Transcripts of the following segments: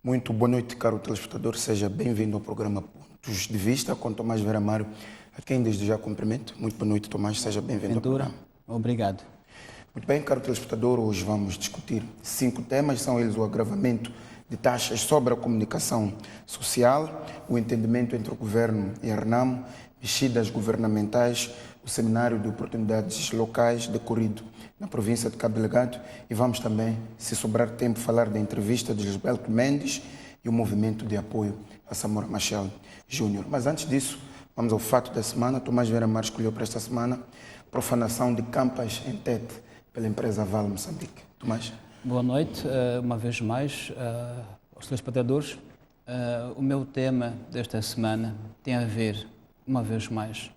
Muito boa noite, caro telespectador. Seja bem-vindo ao programa Pontos de Vista com Tomás Vera Mário, a quem desde já cumprimento. Muito boa noite, Tomás. Seja bem-vindo ao programa. Obrigado. Muito bem, caro telespectador. Hoje vamos discutir 5 temas. São eles o agravamento de taxas sobre a comunicação social, o entendimento entre o governo e a RENAMO, mexidas governamentais, o seminário de oportunidades locais decorrido na província de Cabo Delgado e vamos também, se sobrar tempo, falar da entrevista de Lisbelto Mendes e o movimento de apoio a Samora Machel Júnior. Mas antes disso, vamos ao fato da semana. Tomás Vera Mário escolheu para esta semana profanação de campas em Tete pela empresa Vale Moçambique. Tomás. Boa noite, uma vez mais, aos telespectadores. O meu tema desta semana tem a ver, uma vez mais,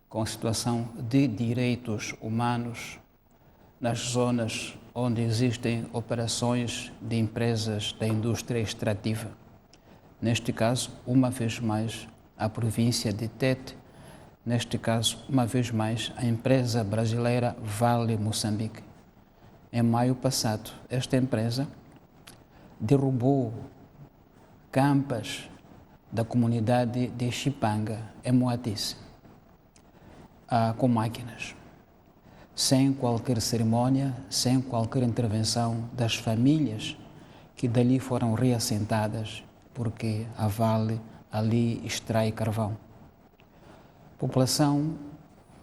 com a situação de direitos humanos nas zonas onde existem operações de empresas da indústria extrativa. Neste caso, uma vez mais, a província de Tete, neste caso, uma vez mais, a empresa brasileira Vale Moçambique. Em maio passado, esta empresa derrubou campas da comunidade de Chipanga, em Moatize, com máquinas, sem qualquer cerimônia, sem qualquer intervenção das famílias que dali foram reassentadas, porque a Vale ali extrai carvão. A população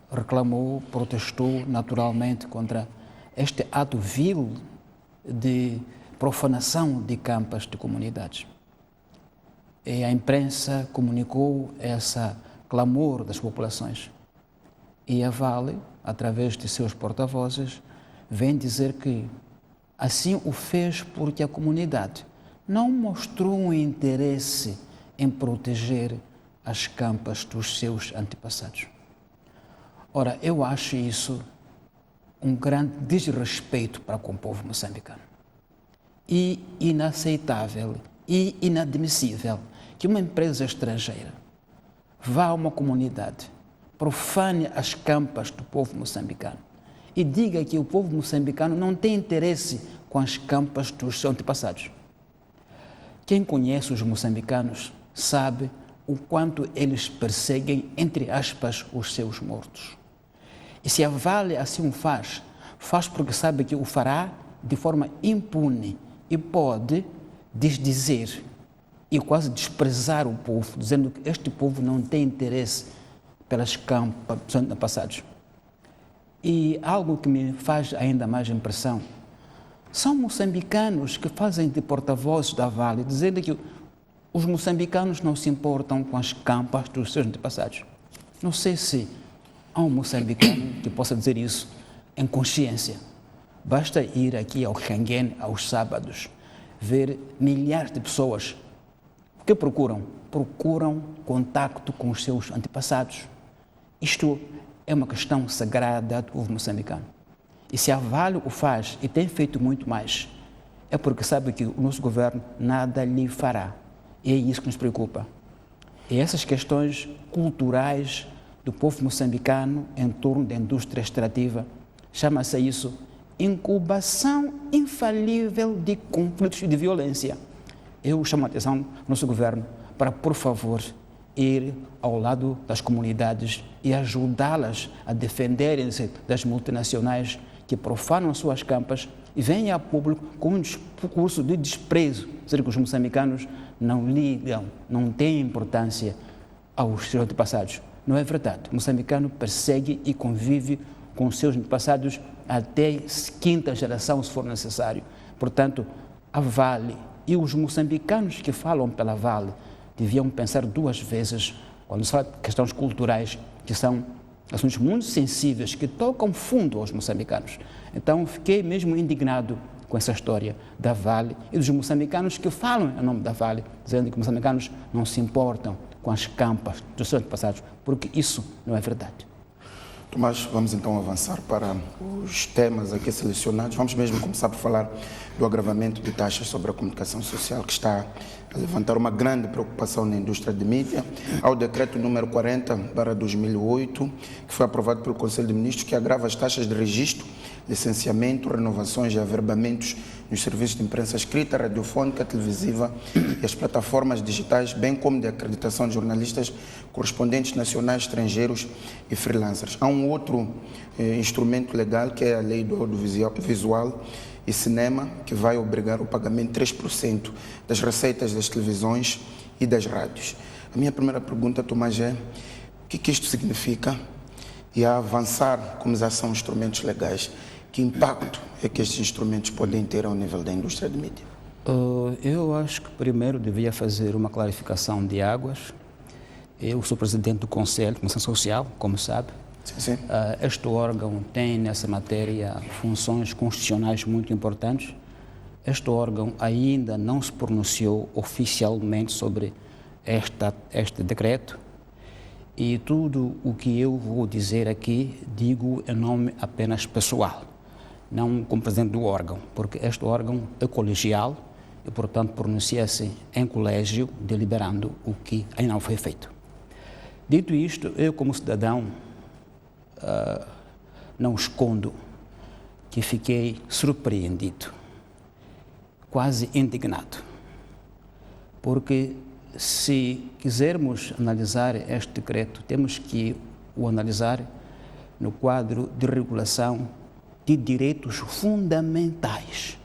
reclamou, protestou naturalmente contra este ato vil de profanação de campas de comunidades. E a imprensa comunicou esse clamor das populações. E a Vale, através de seus porta-vozes, vem dizer que assim o fez porque a comunidade não mostrou um interesse em proteger as campas dos seus antepassados. Ora, eu acho isso um grande desrespeito para com o povo moçambicano. E inaceitável e inadmissível que uma empresa estrangeira vá a uma comunidade, profane as campas do povo moçambicano e diga que o povo moçambicano não tem interesse com as campas dos seus antepassados. Quem conhece os moçambicanos sabe o quanto eles perseguem, entre aspas, os seus mortos. E se a Vale assim o faz porque sabe que o fará de forma impune e pode desdizer e quase desprezar o povo, dizendo que este povo não tem interesse pelas campas dos antepassados. E algo que me faz ainda mais impressão são moçambicanos que fazem de porta-vozes da Vale, dizendo que os moçambicanos não se importam com as campas dos seus antepassados. Não sei se há um moçambicano que possa dizer isso em consciência. Basta ir aqui ao Xanguén aos sábados, ver milhares de pessoas que procuram contacto com os seus antepassados. Isto é uma questão sagrada do povo moçambicano. E se a Vale o faz e tem feito muito mais, é porque sabe que o nosso governo nada lhe fará. E é isso que nos preocupa. E essas questões culturais do povo moçambicano em torno da indústria extrativa, chama-se isso incubação infalível de conflitos e de violência. Eu chamo a atenção do nosso governo para, por favor, ir ao lado das comunidades e ajudá-las a defenderem-se das multinacionais que profanam as suas campas e vêm a público com um discurso de desprezo, dizer que os moçambicanos não ligam, não têm importância aos seus antepassados. Não é verdade. O moçambicano persegue e convive com os seus antepassados até quinta geração, se for necessário. Portanto, a Vale e os moçambicanos que falam pela Vale deviam pensar duas vezes quando se fala de questões culturais, que são assuntos muito sensíveis, que tocam fundo aos moçambicanos. Então, fiquei mesmo indignado com essa história da Vale e dos moçambicanos que falam em nome da Vale, dizendo que os moçambicanos não se importam com as campas dos seus antepassados, porque isso não é verdade. Tomás, vamos então avançar para os temas aqui selecionados. Vamos mesmo começar por falar do agravamento de taxas sobre a comunicação social, que está a levantar uma grande preocupação na indústria de mídia, ao decreto número 40/2008, que foi aprovado pelo Conselho de Ministros, que agrava as taxas de registro licenciamento, renovações e averbamentos nos serviços de imprensa escrita, radiofónica, televisiva e as plataformas digitais, bem como de acreditação de jornalistas, correspondentes nacionais, estrangeiros e freelancers. Há um outro instrumento legal, que é a Lei do Audiovisual e Cinema, que vai obrigar o pagamento de 3% das receitas das televisões e das rádios. A minha primeira pergunta, Tomás, é o que isto significa? E a avançar, como já são instrumentos legais, que impacto é que estes instrumentos podem ter ao nível da indústria de mídia? Eu acho que primeiro devia fazer uma clarificação de águas. Eu sou presidente do Conselho de Comunicação Social, como sabe. Sim. Este órgão tem nessa matéria funções constitucionais muito importantes. Este órgão ainda não se pronunciou oficialmente sobre este decreto. E tudo o que eu vou dizer aqui, digo em nome apenas pessoal, não como presidente do órgão, porque este órgão é colegial e, portanto, pronuncia-se em colégio, deliberando o que ainda não foi feito. Dito isto, eu como cidadão não escondo que fiquei surpreendido, quase indignado, porque se quisermos analisar este decreto, temos que o analisar no quadro de regulação de direitos fundamentais.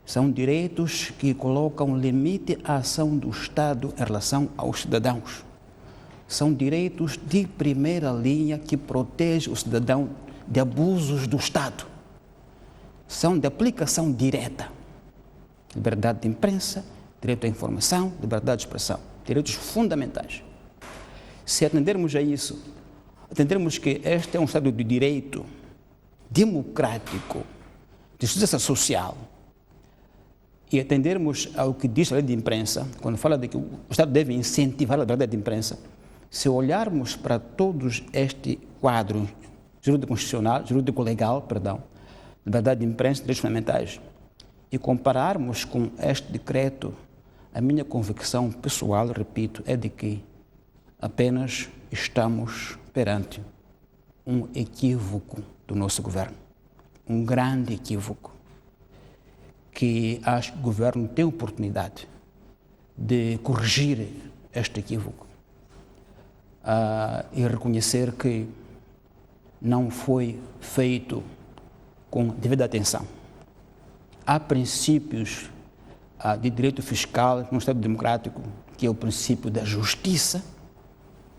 São direitos que colocam limite à ação do Estado em relação aos cidadãos. São direitos de primeira linha que protegem o cidadão de abusos do Estado. São de aplicação direta. Liberdade de imprensa, direito à informação, liberdade de expressão, direitos fundamentais. Se atendermos a isso, atendermos que este é um Estado de direito democrático, de justiça social, e atendermos ao que diz a lei de imprensa, quando fala de que o Estado deve incentivar a liberdade de imprensa, se olharmos para todos este quadro jurídico-constitucional, jurídico-legal, liberdade de imprensa, direitos fundamentais, e compararmos com este decreto, a minha convicção pessoal, repito, é de que apenas estamos perante um equívoco do nosso governo, um grande equívoco, que acho que o governo tem oportunidade de corrigir este equívoco e reconhecer que não foi feito com devida atenção. Há princípios de direito fiscal no Estado democrático, que é o princípio da justiça,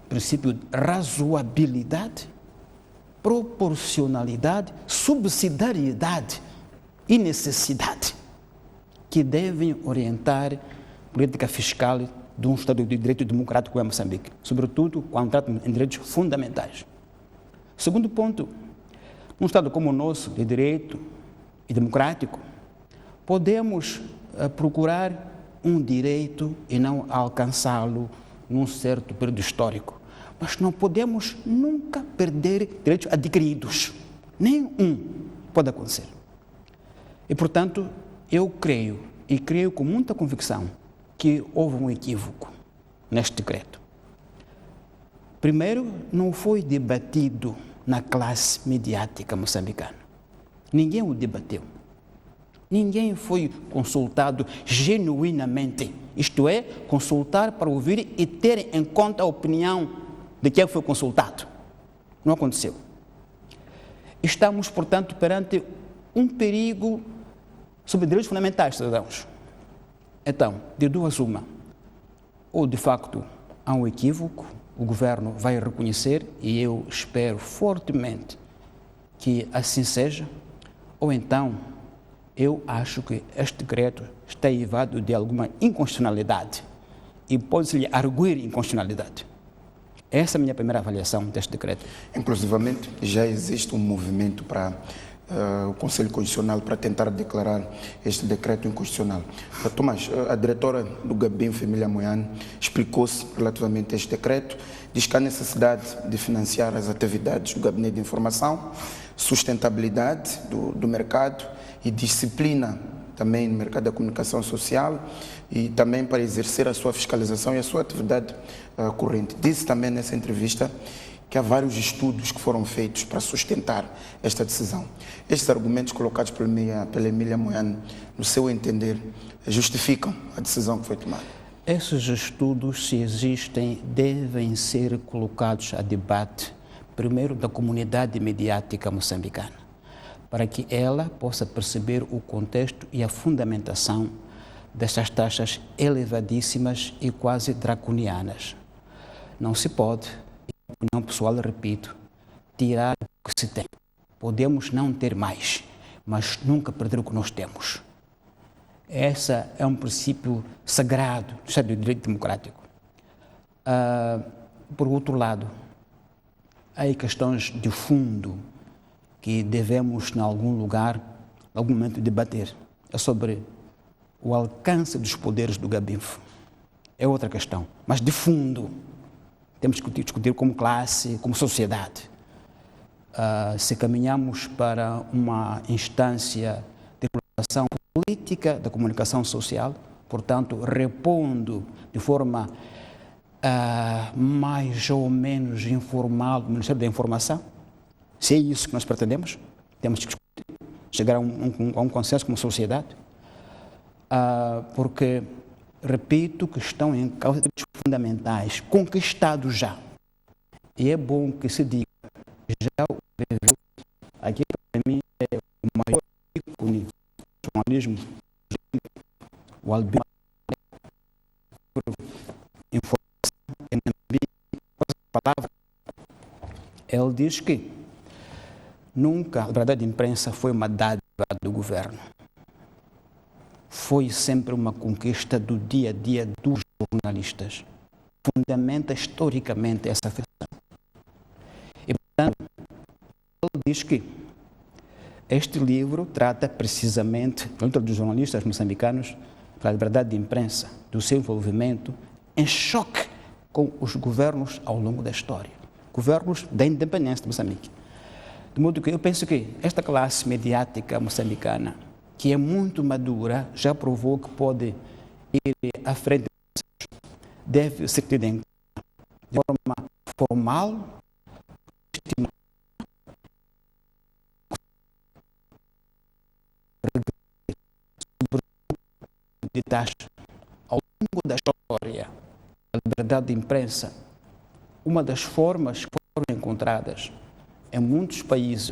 princípio de razoabilidade, proporcionalidade, subsidiariedade e necessidade, que devem orientar a política fiscal de um Estado de direito democrático como é Moçambique, sobretudo quando trata em direitos fundamentais. Segundo ponto, num Estado como o nosso, de direito e democrático, podemos procurar um direito e não alcançá-lo num certo período histórico. Mas não podemos nunca perder direitos adquiridos. Nenhum pode acontecer. E, portanto, eu creio, e creio com muita convicção, que houve um equívoco neste decreto. Primeiro, não foi debatido na classe mediática moçambicana. Ninguém o debateu. Ninguém foi consultado genuinamente, isto é, consultar para ouvir e ter em conta a opinião de quem foi consultado. Não aconteceu. Estamos, portanto, perante um perigo sobre direitos fundamentais, cidadãos. Então, de duas uma, ou de facto há um equívoco, o governo vai reconhecer, e eu espero fortemente que assim seja, ou então eu acho que este decreto está eivado de alguma inconstitucionalidade e pode-se-lhe arguir inconstitucionalidade. Essa é a minha primeira avaliação deste decreto. Inclusivamente, já existe um movimento para o Conselho Constitucional para tentar declarar este decreto inconstitucional. Tomás, a diretora do Gabim, Família Moiane, explicou-se relativamente a este decreto, diz que há necessidade de financiar as atividades do Gabinete de Informação, sustentabilidade do mercado e disciplina também no mercado da comunicação social e também para exercer a sua fiscalização e a sua atividade corrente. Disse também nessa entrevista que há vários estudos que foram feitos para sustentar esta decisão. Estes argumentos colocados pela Emília Moiano, no seu entender, justificam a decisão que foi tomada? Esses estudos, se existem, devem ser colocados a debate, primeiro da comunidade mediática moçambicana, para que ela possa perceber o contexto e a fundamentação destas taxas elevadíssimas e quase draconianas. Não se pode, em opinião pessoal, repito, tirar o que se tem. Podemos não ter mais, mas nunca perder o que nós temos. Esse é um princípio sagrado do Estado de Direito Democrático. Por outro lado, há questões de fundo que devemos, em algum lugar, em algum momento, debater. É sobre o alcance dos poderes do Gabinfo. É outra questão, mas de fundo. Temos que discutir como classe, como sociedade. Se caminhamos para uma instância de regulação política da comunicação social, portanto, repondo de forma mais ou menos informal do Ministério da Informação, se é isso que nós pretendemos, temos que chegar a um consenso como sociedade, porque, repito, que estão em causa de direitos fundamentais, conquistados já. E é bom que se diga, já o escreveu, aqui para mim é o maior ícone do jornalismo, o Albino, informação, palavra. Ele diz que nunca a liberdade de imprensa foi uma dádiva do governo. Foi sempre uma conquista do dia a dia dos jornalistas. Fundamenta historicamente essa afirmação. E, portanto, ele diz que este livro trata precisamente da luta dos jornalistas moçambicanos pela liberdade de imprensa, do seu envolvimento em choque com os governos ao longo da história. Governos da independência de Moçambique. De modo que eu penso que esta classe mediática moçambicana, que é muito madura, já provou que pode ir à frente, deve ser tida em conta de forma formal, de taxa. Ao longo da história, a liberdade de imprensa, uma das formas que foram encontradas em muitos países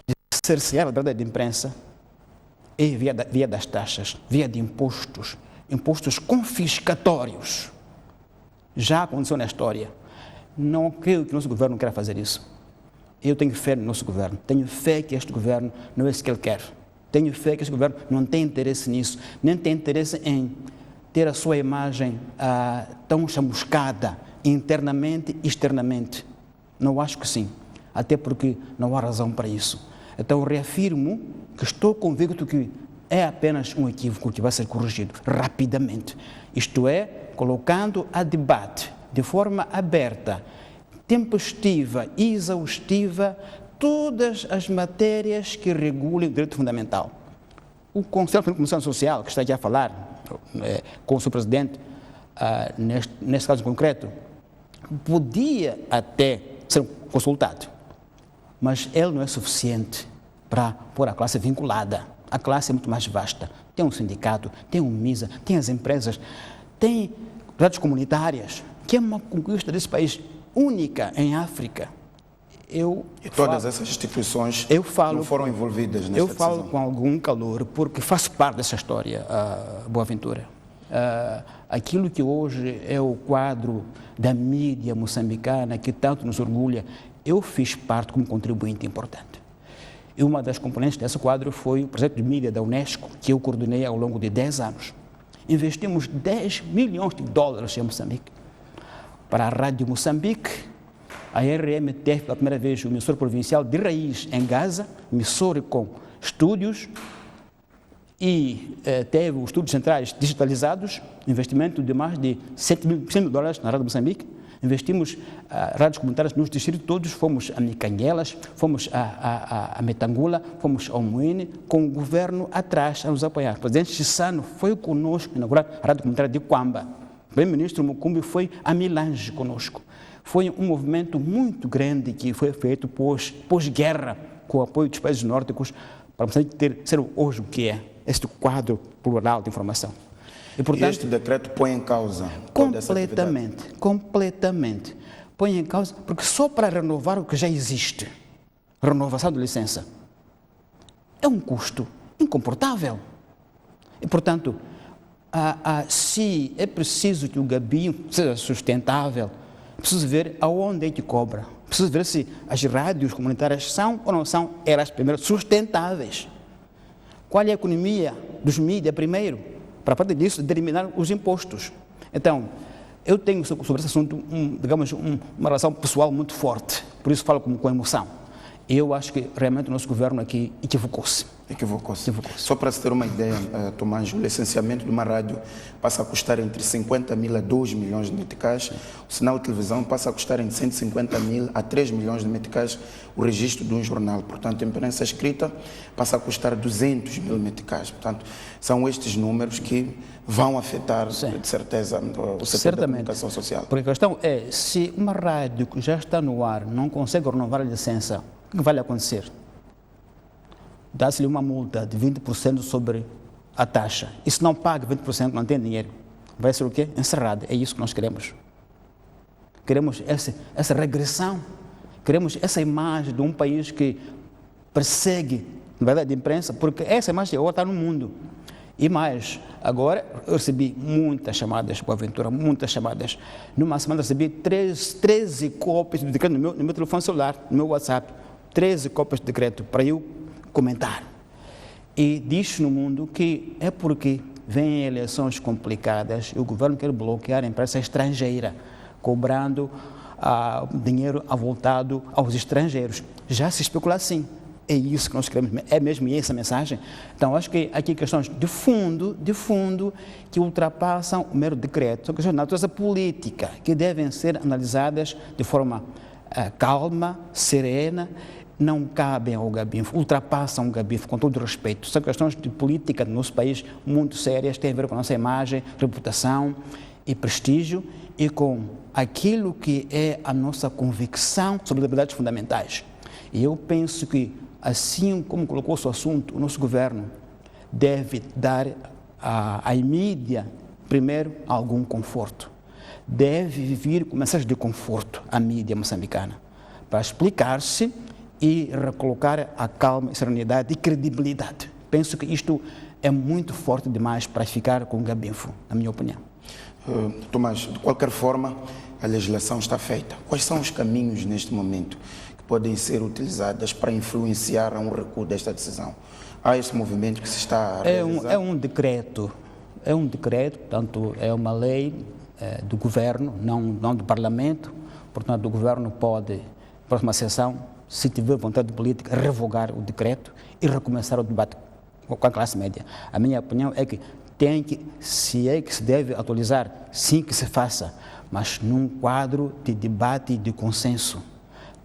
de cercear a liberdade de imprensa é via das taxas, via de impostos confiscatórios. Já aconteceu na história. Não creio que o nosso governo queira fazer isso. Eu tenho fé no nosso governo. Tenho fé que este governo não é isso que ele quer. Tenho fé que este governo não tem interesse nisso, nem tem interesse em ter a sua imagem tão chamuscada internamente e externamente. Não acho que sim, até porque não há razão para isso. Então reafirmo que estou convicto que é apenas um equívoco que vai ser corrigido rapidamente. Isto é, colocando a debate de forma aberta, tempestiva e exaustiva todas as matérias que regulem o direito fundamental. O Conselho de Comunicação Social, que está aqui a falar com o seu presidente, neste caso concreto, podia até ser consultado, mas ele não é suficiente para pôr a classe vinculada. A classe é muito mais vasta. Tem um sindicato, tem um MISA, tem as empresas, tem rádios comunitárias, que é uma conquista desse país única em África. Todas essas instituições não foram envolvidas nessa decisão. Eu falo com algum calor porque faço parte dessa história, Boaventura. Aquilo que hoje é o quadro da mídia moçambicana, que tanto nos orgulha, eu fiz parte como contribuinte importante. E uma das componentes desse quadro foi o projeto de mídia da Unesco, que eu coordenei ao longo de 10 anos. Investimos 10 milhões de dólares em Moçambique. Para a Rádio Moçambique, a RM teve pela primeira vez o emissor provincial de raiz em Gaza, emissor com estúdios, e teve os estúdios centrais digitalizados, investimento de mais de 100 mil dólares na Rádio Moçambique. Investimos rádios comunitárias nos distritos todos, fomos a Micanguelas, fomos a Metangula, fomos ao Moine, com o governo atrás a nos apoiar. O presidente Chissano foi conosco inaugurar a rádio comunitária de Quamba. O primeiro-ministro Mucumbi foi a Milange conosco. Foi um movimento muito grande que foi feito pós-guerra, com o apoio dos países nórdicos, para ser hoje o que é, este quadro plural de informação. E, portanto, este decreto põe em causa completamente. Põe em causa, porque só para renovar o que já existe, renovação de licença, é um custo incomportável. E, portanto, se é preciso que o gabinho seja sustentável, preciso ver aonde é que cobra. Preciso ver se as rádios comunitárias são ou não são elas primeiro sustentáveis. Qual é a economia dos mídias primeiro? Para a parte disso, determinar os impostos. Então, eu tenho sobre esse assunto, uma relação pessoal muito forte. Por isso falo com emoção. Eu acho que realmente o nosso governo aqui equivocou-se. Só para se ter uma ideia, Tomás, o licenciamento de uma rádio passa a custar entre 50 mil a 2 milhões de meticais, o sinal de televisão passa a custar entre 150 mil a 3 milhões de meticais, o registro de um jornal. Portanto, a imprensa escrita passa a custar 200 mil meticais. Portanto, são estes números que vão afetar, de certeza, o setor da comunicação social. Porque a questão é, se uma rádio que já está no ar não consegue renovar a licença, o que vai acontecer? Dá-se-lhe uma multa de 20% sobre a taxa. E se não paga 20%, não tem dinheiro, vai ser o quê? Encerrado. É isso que nós queremos. Queremos essa regressão. Queremos essa imagem de um país que persegue, na verdade, a imprensa, porque essa imagem agora está no mundo. E mais, agora eu recebi muitas chamadas, Boaventura, muitas chamadas. Numa semana recebi 13 cópias de decreto no meu telefone celular, no meu WhatsApp. 13 cópias de decreto para eu comentar. E diz no mundo que é porque vêm eleições complicadas e o governo quer bloquear a imprensa estrangeira, cobrando dinheiro avultado aos estrangeiros. Já se especula assim. É isso que nós queremos, é mesmo essa mensagem? Então, acho que aqui questões de fundo, que ultrapassam o mero decreto. São questões de natureza política, que devem ser analisadas de forma calma, serena, não cabem ao gabinfo, ultrapassam o gabinfo, com todo o respeito. São questões de política do nosso país muito sérias, têm a ver com a nossa imagem, reputação e prestígio e com aquilo que é a nossa convicção sobre liberdades fundamentais. E eu penso que, assim como colocou o assunto, o nosso governo deve dar à mídia, primeiro, algum conforto. Deve vir com mensagem de conforto à mídia moçambicana, para explicar-se e recolocar a calma, serenidade e credibilidade. Penso que isto é muito forte demais para ficar com o gabinfo, na minha opinião. Tomás, de qualquer forma, a legislação está feita. Quais são os caminhos neste momento que podem ser utilizados para influenciar um recuo desta decisão? Há esse movimento que se está a realizar? É um decreto, portanto, é uma lei do governo, não do parlamento. Portanto, o governo pode, próxima sessão, se tiver vontade política, revogar o decreto e recomeçar o debate com a classe média. A minha opinião é que se deve atualizar, sim que se faça, mas num quadro de debate e de consenso,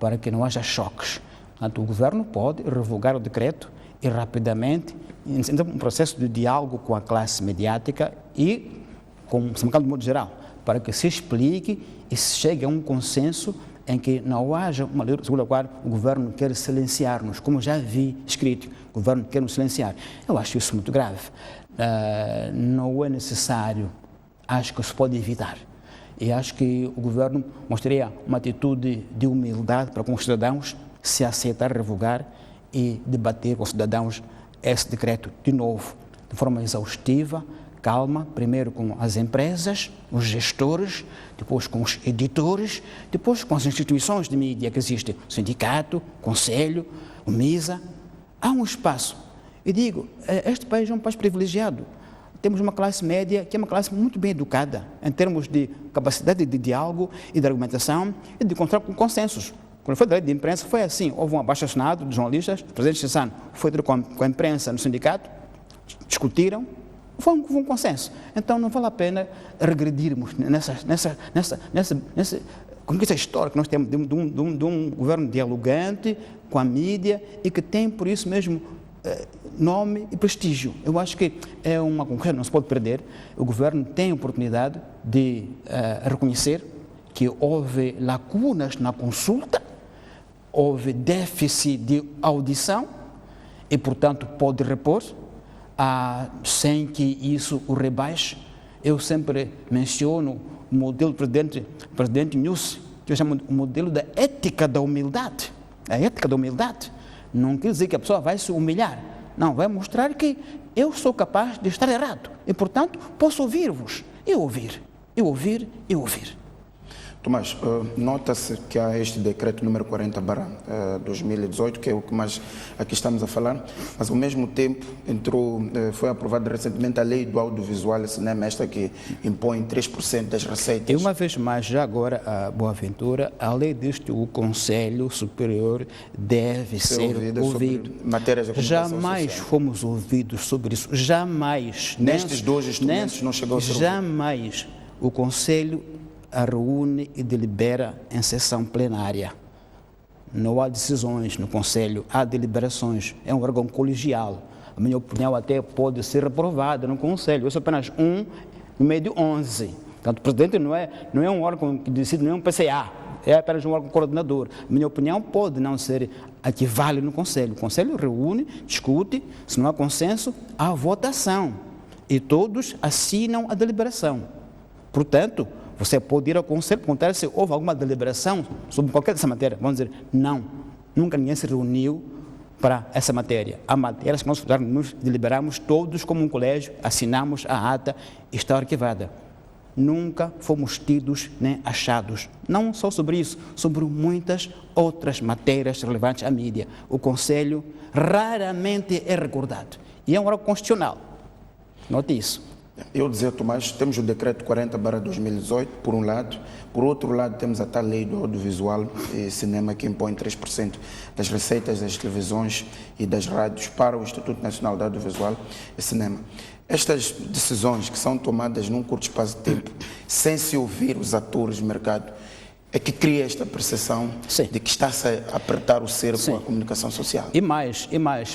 para que não haja choques. Portanto, o governo pode revogar o decreto e rapidamente iniciar um processo de diálogo com a classe mediática e com o sindicato de modo geral, para que se explique e se chegue a um consenso em que não haja uma lei segundo a qual o governo quer silenciar-nos, como já vi escrito, o governo quer nos silenciar. Eu acho isso muito grave. Não é necessário, acho que se pode evitar. E acho que o governo mostraria uma atitude de humildade para com os cidadãos, se aceitar revogar e debater com os cidadãos esse decreto de novo, de forma exaustiva, calma, primeiro com as empresas, os gestores, depois com os editores, depois com as instituições de mídia que existem, o sindicato, o conselho, o MISA. Há um espaço. E digo, este país é um país privilegiado. Temos uma classe média que é uma classe muito bem educada, em termos de capacidade de diálogo e de argumentação e de encontrar consensos. Quando foi da lei de imprensa, foi assim. Houve um abaixo-assinado dos jornalistas, o presidente Chissano foi ter com a imprensa no sindicato, discutiram, foi um consenso. Então não vale a pena regredirmos nessa conquista histórica que nós temos de um governo dialogante com a mídia e que tem, por isso mesmo, nome e prestígio. Eu acho que é uma conquista que não se pode perder. O governo tem a oportunidade de reconhecer que houve lacunas na consulta, houve déficit de audição e, portanto, pode repor sem que isso o rebaixe. Eu sempre menciono o modelo do presidente Nussi, que eu chamo de modelo da ética da humildade. A ética da humildade não quer dizer que a pessoa vai se humilhar, não, vai mostrar que eu sou capaz de estar errado e, portanto, posso ouvir-vos e ouvir. Tomás, nota-se que há este decreto número 40/2018, que é o que mais aqui estamos a falar, mas ao mesmo tempo foi aprovada recentemente a lei do audiovisual e cinema, esta que impõe 3% das receitas. E uma vez mais, já agora, a Boaventura, a lei diz que o Conselho Superior deve ser ouvido. Matérias de comunicação jamais social. Fomos ouvidos sobre isso, jamais. Nestes dois instrumentos não chegou a ser ouvido. Jamais o Conselho a reúne e delibera em sessão plenária. Não há decisões no Conselho, há deliberações. É um órgão colegial. A minha opinião até pode ser reprovada no Conselho. Eu sou apenas um no meio de 11. Portanto, o presidente não é um órgão que decide, não é um PCA. É apenas um órgão coordenador. A minha opinião pode não ser a que vale no Conselho. O Conselho reúne, discute, se não há consenso, há votação. E todos assinam a deliberação. Portanto, você pode ir ao Conselho perguntar se houve alguma deliberação sobre qualquer dessa matéria. Vamos dizer, não, nunca ninguém se reuniu para essa matéria. Há matérias que nós deliberamos todos como um colégio, assinamos a ata e está arquivada. Nunca fomos tidos nem achados. Não só sobre isso, sobre muitas outras matérias relevantes à mídia. O Conselho raramente é recordado. E é um órgão constitucional. Note isso. Eu dizer, Tomás, temos o decreto 40/2018, por um lado. Por outro lado, temos a tal lei do audiovisual e cinema que impõe 3% das receitas das televisões e das rádios para o Instituto Nacional de Audiovisual e Cinema. Estas decisões que são tomadas num curto espaço de tempo, sem se ouvir os atores do mercado, é que cria esta percepção de que está-se a apertar o cerco à comunicação social. E mais,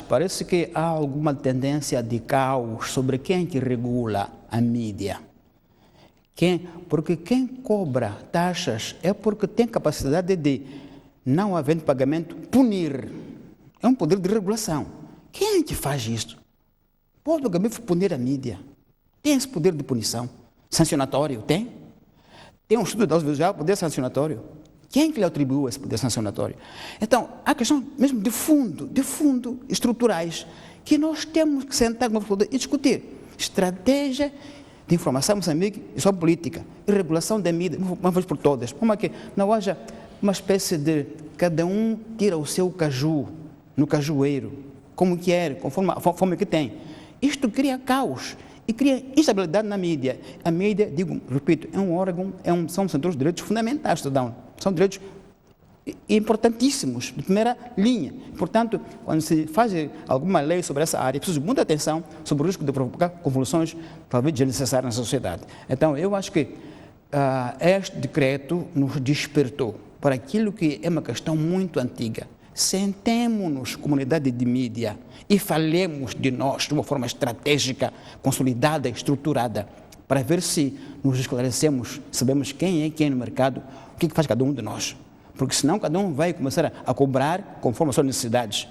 parece que há alguma tendência de caos sobre quem que regula a mídia. Porque quem cobra taxas é porque tem capacidade de, não havendo pagamento, punir. É um poder de regulação. Quem é que faz isto? Pode o governo punir a mídia? Tem esse poder de punição? Sancionatório? Tem? Tem um estudo de audiovisual, poder sancionatório. Quem que lhe atribuiu esse poder sancionatório? Então, há questão mesmo de fundo, estruturais, que nós temos que sentar e discutir. Estratégia de informação em Moçambique e sua política, e regulação da mídia, uma vez por todas. Como que não haja uma espécie de cada um tira o seu caju no cajueiro, como quer, conforme a forma que tem. Isto cria caos. E cria instabilidade na mídia. A mídia, repito, é um órgão, são setores de direitos fundamentais, são direitos importantíssimos, de primeira linha. Portanto, quando se faz alguma lei sobre essa área, é preciso muita atenção sobre o risco de provocar convulsões, talvez desnecessárias na sociedade. Então, eu acho que este decreto nos despertou para aquilo que é uma questão muito antiga. Sentemo-nos, comunidade de mídia, e falemos de nós de uma forma estratégica, consolidada, estruturada, para ver se nos esclarecemos, sabemos quem é quem no mercado, o que faz cada um de nós. Porque senão cada um vai começar a cobrar conforme as suas necessidades.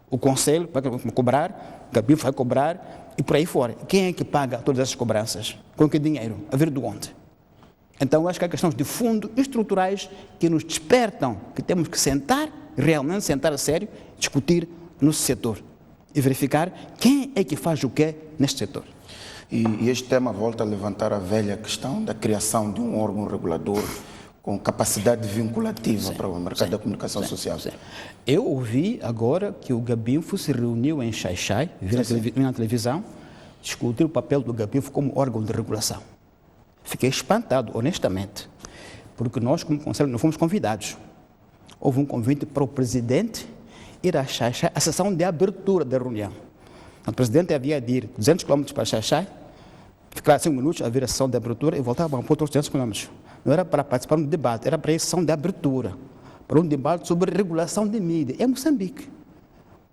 O Conselho vai cobrar, o Gabi vai cobrar e por aí fora. Quem é que paga todas essas cobranças? Com que dinheiro? A vir de onde? Então, eu acho que há questões de fundo estruturais que nos despertam, que temos que realmente sentar a sério, discutir no setor e verificar quem é que faz o quê neste setor. E este tema volta a levantar a velha questão da criação de um órgão regulador com capacidade vinculativa para o mercado da comunicação social. Eu ouvi agora que o Gabinfo se reuniu em Xai-Xai, viu na televisão, discutir o papel do Gabinfo como órgão de regulação. Fiquei espantado, honestamente, porque nós, como Conselho, não fomos convidados. Houve um convite para o presidente ir a Xai-Xai, a sessão de abertura da reunião. O presidente havia de ir 200 km para Xai-Xai, ficar 5 minutos a ver a sessão de abertura e voltar para outros 200 km. Não era para participar de um debate, era para a sessão de abertura, para um debate sobre regulação de mídia. É Moçambique.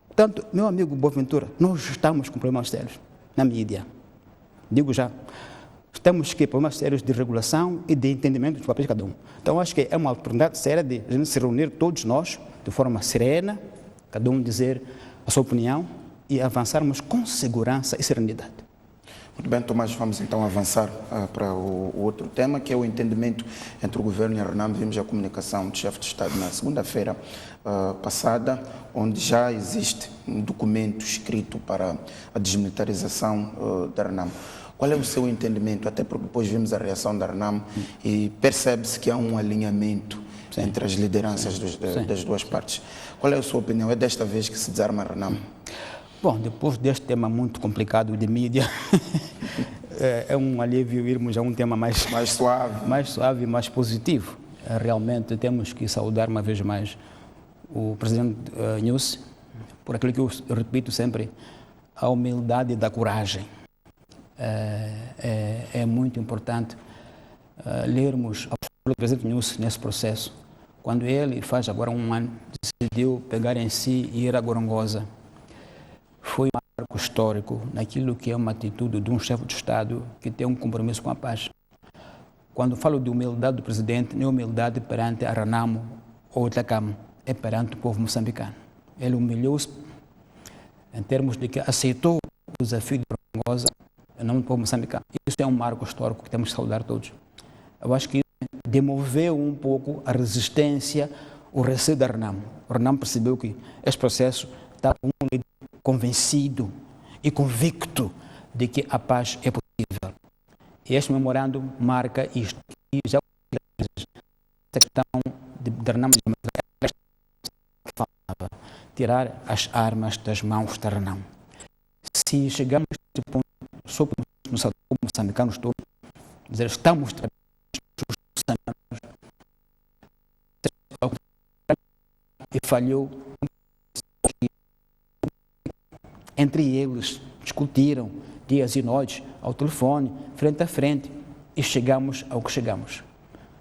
Portanto, meu amigo Boaventura, nós estamos com problemas sérios na mídia. Digo já, temos que ir para uma série de regulação e de entendimento dos papéis de cada um. Então, acho que é uma oportunidade séria de a gente se reunir todos nós, de forma serena, cada um dizer a sua opinião e avançarmos com segurança e serenidade. Muito bem, Tomás, vamos então avançar para o outro tema, que é o entendimento entre o governo e a RENAM. Vimos a comunicação do chefe de Estado na segunda-feira passada, onde já existe um documento escrito para a desmilitarização da RENAM. Qual é o seu entendimento? Até porque depois vimos a reação da RENAM e percebe-se que há um alinhamento entre as lideranças das duas partes. Qual é a sua opinião? É desta vez que se desarma a RENAM? Bom, depois deste tema muito complicado de mídia, é um alívio irmos a um tema mais suave e mais positivo. Realmente temos que saudar uma vez mais o presidente Nyusi por aquilo que eu repito sempre, a humildade da coragem. É muito importante lermos a postura do presidente Nyusi nesse processo. Quando ele, faz agora um ano, decidiu pegar em si e ir a Gorongosa, foi um marco histórico naquilo que é uma atitude de um chefe de Estado que tem um compromisso com a paz. Quando falo de humildade do presidente, não é humildade perante a RENAM ou o TACAM, é perante o povo moçambicano. Ele humilhou-se em termos de que aceitou o desafio de Gorongosa em nome do povo moçambicano. Isso é um marco histórico que temos que saudar todos. Eu acho que demoveu um pouco a resistência, o receio da RENAM. A RENAM percebeu que este processo está com um líder convencido e convicto de que a paz é possível. E este memorando marca isto. E já esta questão de RENAM que falava, tirar as armas das mãos da RENAM. Se chegamos a este ponto, só podemos nos como moçambicanos todos, dizer, estamos e falhou. Entre eles, discutiram dias e noites, ao telefone, frente a frente, e chegamos ao que chegamos.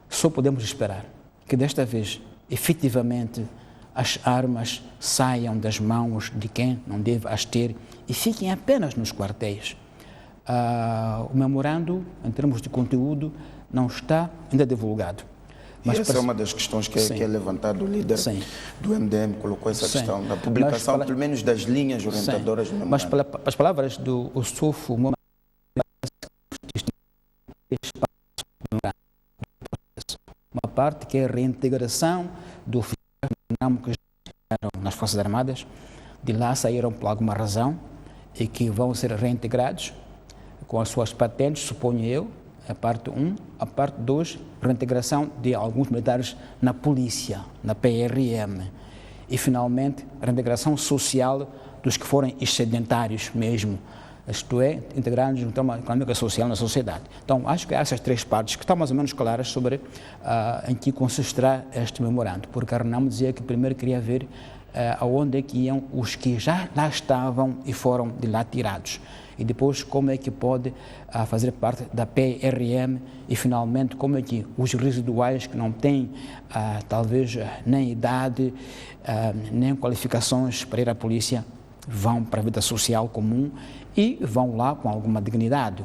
Só podemos esperar que desta vez, efetivamente, as armas saiam das mãos de quem não deve as ter e fiquem apenas nos quartéis. O memorando, em termos de conteúdo, não está ainda divulgado. Mas essa é uma das questões que é levantado. O líder do MDM colocou essa questão da publicação, pelo menos das linhas orientadoras do memorando. Mas as palavras do Ossufo, uma parte que é a reintegração do oficial que estiveram nas Forças Armadas, de lá saíram por alguma razão e que vão ser reintegrados com as suas patentes, suponho eu, a parte 1, a parte 2, reintegração de alguns militares na polícia, na PRM. E, finalmente, a reintegração social dos que forem excedentários mesmo, isto é, integrados no tema econômico e social na sociedade. Então, acho que há essas três partes que estão mais ou menos claras sobre em que consistirá este memorando, porque a RENAM dizia que primeiro queria ver aonde é que iam os que já lá estavam e foram de lá tirados. E depois como é que pode fazer parte da PRM e finalmente como é que os residuais que não têm talvez nem idade, nem qualificações para ir à polícia vão para a vida social comum e vão lá com alguma dignidade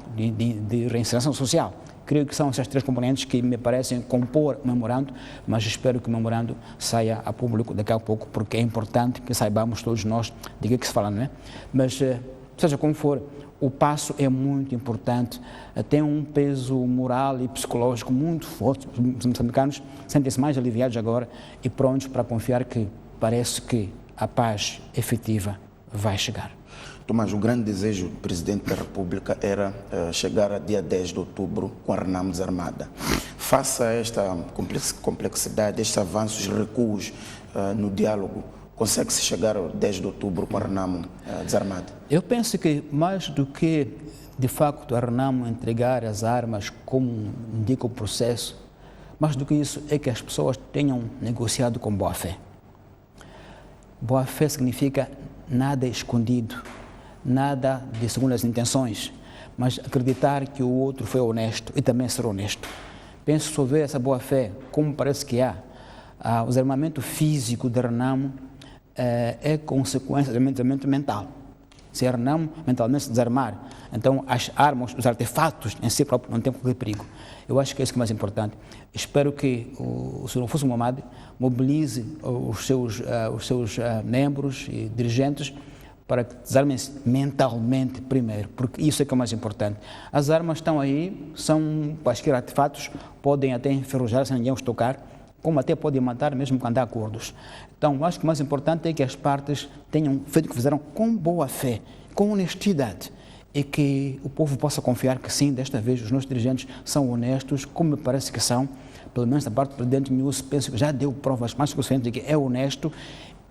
de reinserção social. Creio que são essas três componentes que me parecem compor o memorando, mas espero que o memorando saia a público daqui a pouco, porque é importante que saibamos todos nós de que se fala, não é? Mas, seja como for, o passo é muito importante, tem um peso moral e psicológico muito forte. Os moçambicanos sentem-se mais aliviados agora e prontos para confiar que parece que a paz efetiva vai chegar. Tomás, o grande desejo do Presidente da República era chegar a dia 10 de outubro com a RENAM desarmada. Face a esta complexidade, estes avanços, recuos no diálogo, consegue-se chegar ao 10 de outubro com a RENAM desarmada? Eu penso que mais do que, de facto, a RENAM entregar as armas como indica o processo, mais do que isso é que as pessoas tenham negociado com boa fé. Boa fé significa nada escondido, nada de segundas intenções, mas acreditar que o outro foi honesto e também ser honesto. Penso que só ver essa boa fé, como parece que há, o desarmamento físico da RENAM é consequência do desarmamento mental. Se a RENAMO mentalmente se desarmar, então as armas, os artefatos em si próprio não têm qualquer perigo. Eu acho que é isso que é mais importante. Espero que o Sr. Afonso Momade mobilize os seus membros e dirigentes para que desarmem-se mentalmente primeiro, porque isso é que é o mais importante. As armas estão aí, são quaisquer artefatos, podem até enferrujar se ninguém os tocar, como até podem matar mesmo quando há acordos. Então, acho que o mais importante é que as partes tenham feito o que fizeram com boa fé, com honestidade, e que o povo possa confiar que sim, desta vez os nossos dirigentes são honestos, como me parece que são, pelo menos da parte do presidente News, penso que já deu provas mais suficientes de que é honesto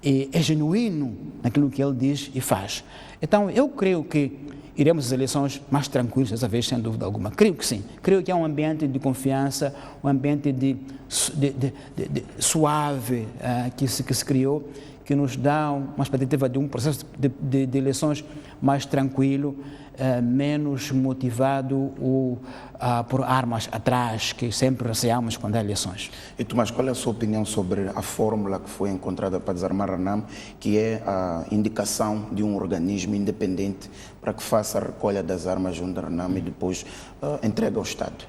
e é genuíno naquilo que ele diz e faz. Então, eu creio que iremos às eleições mais tranquilos dessa vez, sem dúvida alguma. Creio que sim. Creio que há um ambiente de confiança, um ambiente suave que se criou, que nos dá uma expectativa de um processo de eleições mais tranquilo, menos motivado por armas atrás, que sempre receamos quando há eleições. E Tomás, qual é a sua opinião sobre a fórmula que foi encontrada para desarmar a RENAMO, que é a indicação de um organismo independente para que faça a recolha das armas junto à RENAMO e depois entregue ao Estado?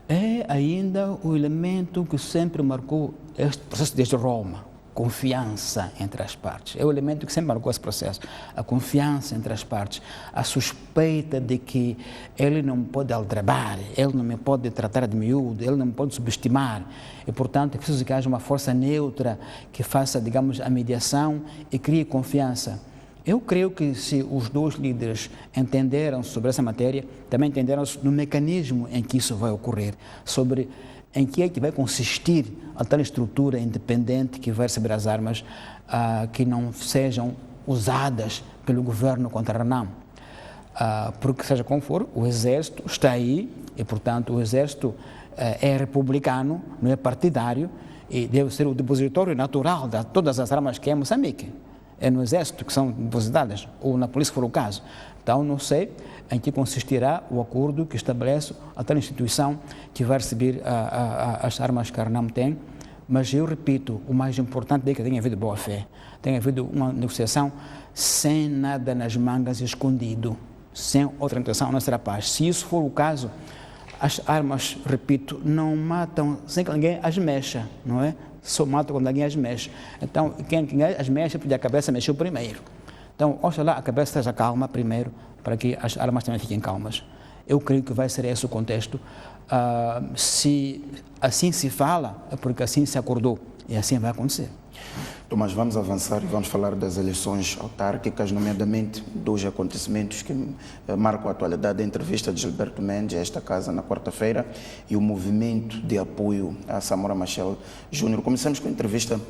É ainda o elemento que sempre marcou este processo desde Roma. Confiança entre as partes. É o elemento que sempre marcou esse processo. A confiança entre as partes. A suspeita de que ele não pode aldrabar, ele não me pode tratar de miúdo, ele não me pode subestimar. E, portanto, é preciso que haja uma força neutra que faça, digamos, a mediação e crie confiança. Eu creio que se os dois líderes entenderam sobre essa matéria, também entenderam no mecanismo em que isso vai ocorrer, sobre em que é que vai consistir a tal estrutura independente que vai receber as armas que não sejam usadas pelo governo contra a RENAMO. Porque, seja como for, o Exército está aí e, portanto, o Exército é republicano, não é partidário e deve ser o depositório natural de todas as armas que é em Moçambique. É no Exército que são depositadas, ou na polícia, se for o caso. Então, não sei em que consistirá o acordo que estabelece a tal instituição que vai receber as armas que a RENAMO tem, mas eu repito, o mais importante é que tenha havido boa fé, tenha havido uma negociação sem nada nas mangas escondido, sem outra intenção, não será paz. Se isso for o caso, as armas, repito, não matam sem que ninguém as mexa, não é? Só matam quando alguém as mexe. Então, quem as mexe, porque a cabeça mexeu primeiro. Então, oxalá a cabeça esteja calma primeiro, para que as armas também fiquem calmas. Eu creio que vai ser esse o contexto. Se assim se fala, é porque assim se acordou, e assim vai acontecer. Tomás, vamos avançar e vamos falar das eleições autárquicas, nomeadamente dos acontecimentos que marcam a atualidade. A entrevista de Gilberto Mendes a esta casa na quarta-feira e o movimento de apoio a Samora Machel Júnior. Começamos com a entrevista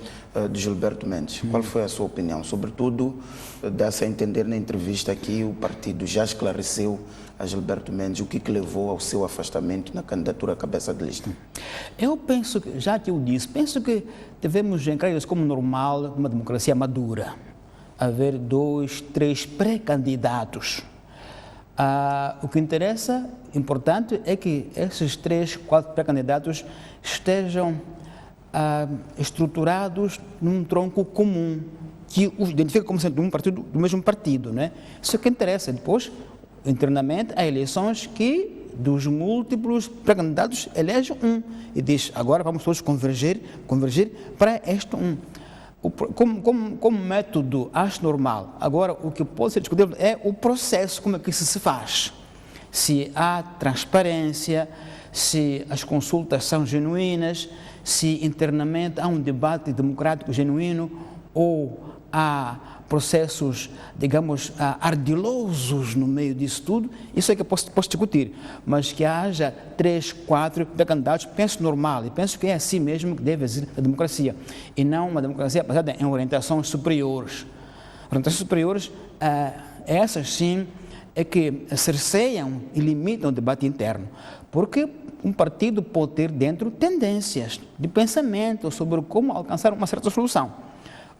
de Gilberto Mendes. Qual foi a sua opinião? Sobretudo, dá-se a entender na entrevista que o partido já esclareceu a Gilberto Mendes o que levou ao seu afastamento na candidatura à cabeça de lista. Eu penso, já que eu disse, penso que devemos encarar isso como normal, uma democracia madura. Haver 2, 3 pré-candidatos. O que interessa, importante, é que esses 3, 4 pré-candidatos estejam estruturados num tronco comum, que os identifica como sendo um partido, do mesmo partido, né? Isso é o que interessa. Depois, internamente, há eleições que dos múltiplos pré-candidatos elege um e diz, agora vamos todos convergir para este um. Como método, acho normal. Agora, o que pode ser discutido é o processo, como é que isso se faz. Se há transparência, se as consultas são genuínas, se internamente há um debate democrático genuíno ou há processos, digamos, ardilosos no meio disso tudo, isso é que eu posso discutir. Mas que haja 3, 4 pré-candidatos, penso normal, e penso que é assim mesmo que deve existir a democracia, e não uma democracia baseada em orientações superiores. Orientações superiores, essas sim, é que cerceiam e limitam o debate interno, porque um partido pode ter dentro tendências de pensamento sobre como alcançar uma certa solução.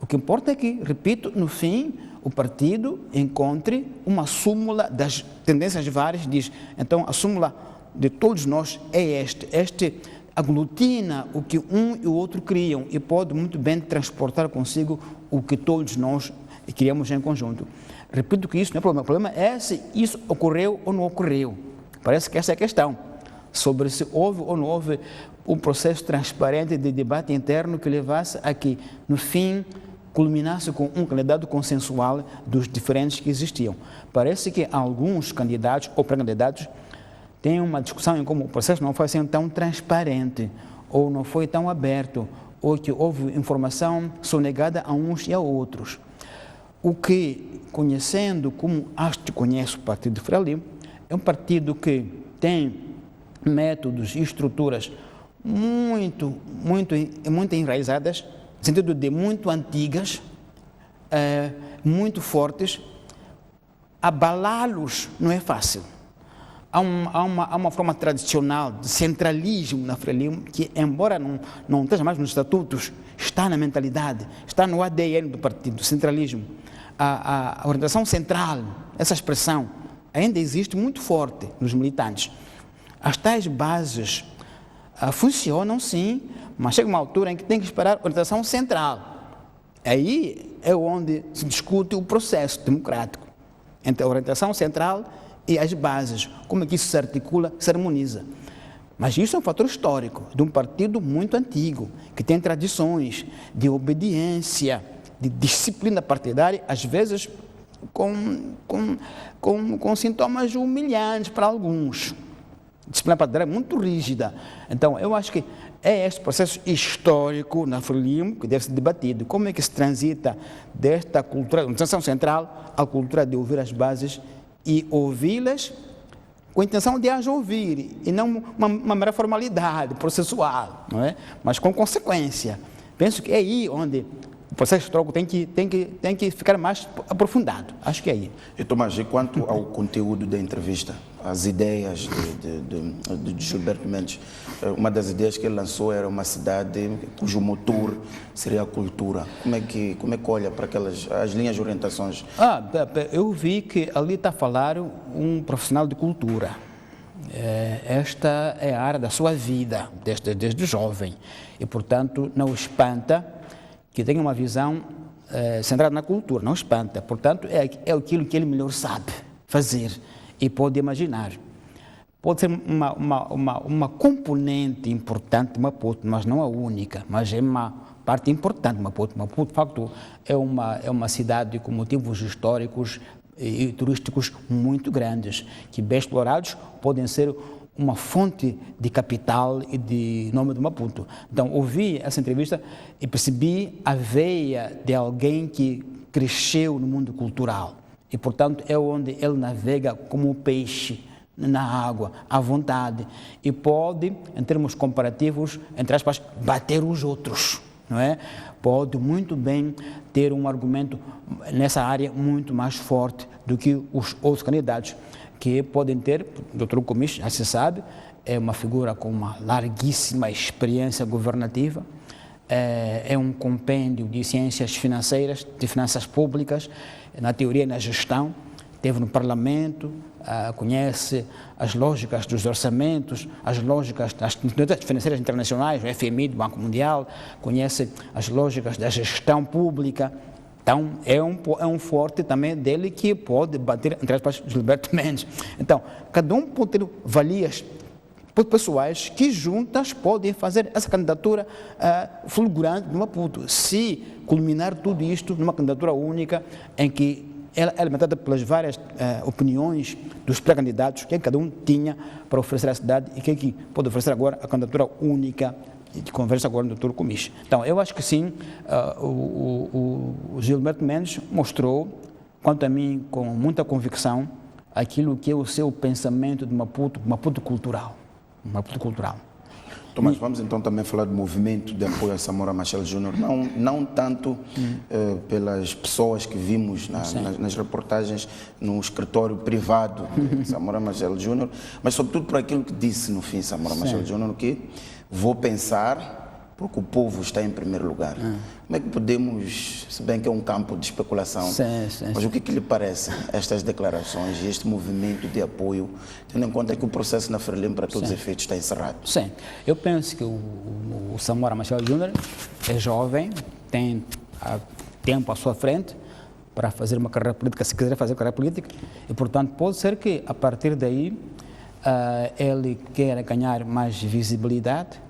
O que importa é que, repito, no fim, o partido encontre uma súmula das tendências várias, diz, então a súmula de todos nós é este aglutina o que um e o outro criam e pode muito bem transportar consigo o que todos nós criamos em conjunto. Repito que isso não é problema. O problema é se isso ocorreu ou não ocorreu. Parece que essa é a questão. Sobre se houve ou não houve um processo transparente de debate interno que levasse a que, no fim, culminasse com um candidato consensual dos diferentes que existiam. Parece que alguns candidatos ou pré-candidatos têm uma discussão em como o processo não foi assim tão transparente, ou não foi tão aberto, ou que houve informação sonegada a uns e a outros. O que, conhecendo como acho que conheço o Partido de Frelimo, é um partido que tem métodos e estruturas muito enraizadas, no sentido de muito antigas, muito fortes. Abalá-los não é fácil. Há uma forma tradicional de centralismo na Frelimo que, embora não esteja mais nos estatutos, está na mentalidade, está no ADN do partido, centralismo. A orientação central, essa expressão, ainda existe muito forte nos militantes. As tais bases funcionam sim, mas chega uma altura em que tem que esperar a orientação central. Aí é onde se discute o processo democrático entre a orientação central e as bases, como é que isso se articula, se harmoniza. Mas isso é um fator histórico de um partido muito antigo, que tem tradições de obediência, de disciplina partidária, às vezes com sintomas humilhantes para alguns. Disciplina partidária muito rígida. Então, eu acho que é este processo histórico na Frelimo que deve ser debatido. Como é que se transita desta cultura, da organização central, à cultura de ouvir as bases e ouvi-las com a intenção de as ouvir, e não uma mera formalidade processual, não é? Mas com consequência. Penso que é aí onde o processo histórico tem que ficar mais aprofundado. Acho que é aí. E Tomás, e quanto ao conteúdo da entrevista, as ideias de Gilberto Mendes, uma das ideias que ele lançou era uma cidade cujo motor seria a cultura. Como é que olha para as linhas de orientações? Eu vi que ali está a falar um profissional de cultura. Esta é a área da sua vida, desde jovem. E, portanto, não o espanta que tenha uma visão centrada na cultura, não espanta. Portanto, é aquilo que ele melhor sabe fazer e pode imaginar. Pode ser uma componente importante de Maputo, mas não a única, mas é uma parte importante de Maputo. Maputo, de facto, é uma cidade com motivos históricos e turísticos muito grandes, que, bem explorados, podem ser uma fonte de capital e de nome de Maputo. Então, ouvi essa entrevista e percebi a veia de alguém que cresceu no mundo cultural. E, portanto, é onde ele navega como um peixe na água, à vontade. E pode, em termos comparativos, entre aspas, bater os outros, não é? Pode muito bem ter um argumento nessa área muito mais forte do que os outros candidatos, que podem ter. O Dr. Comish, já se sabe, é uma figura com uma larguíssima experiência governativa, é um compêndio de ciências financeiras, de finanças públicas, na teoria e na gestão, esteve no Parlamento, conhece as lógicas dos orçamentos, as lógicas das entidades financeiras internacionais, o FMI, do Banco Mundial, conhece as lógicas da gestão pública. Então, é um forte também dele que pode bater, entre aspas, Gilberto Mendes. Então, cada um pode ter valias pessoais que juntas podem fazer essa candidatura fulgurante de Maputo, se culminar tudo isto numa candidatura única em que ela é alimentada pelas várias opiniões dos pré-candidatos que cada um tinha para oferecer à cidade e que pode oferecer agora a candidatura única de conversa agora no Dr. Comish. Então, eu acho que sim, o Gilberto Mendes mostrou, quanto a mim, com muita convicção, aquilo que é o seu pensamento de Maputo cultural. Maputo cultural. Tomás, vamos então também falar do movimento de apoio a Samora Machel Júnior, não tanto pelas pessoas que vimos nas reportagens no escritório privado de Samora Machel Júnior, mas sobretudo por aquilo que disse no fim Samora Machel Júnior, que vou pensar porque o povo está em primeiro lugar. Como é que podemos, se bem que é um campo de especulação, mas o que lhe parece estas declarações e este movimento de apoio, tendo em conta que o processo na Frelimo, para todos os efeitos, está encerrado? Sim, eu penso que o Samora Machel Júnior é jovem, tem tempo à sua frente, para fazer uma carreira política, se quiser fazer carreira política, e, portanto, pode ser que, a partir daí, ele queira ganhar mais visibilidade,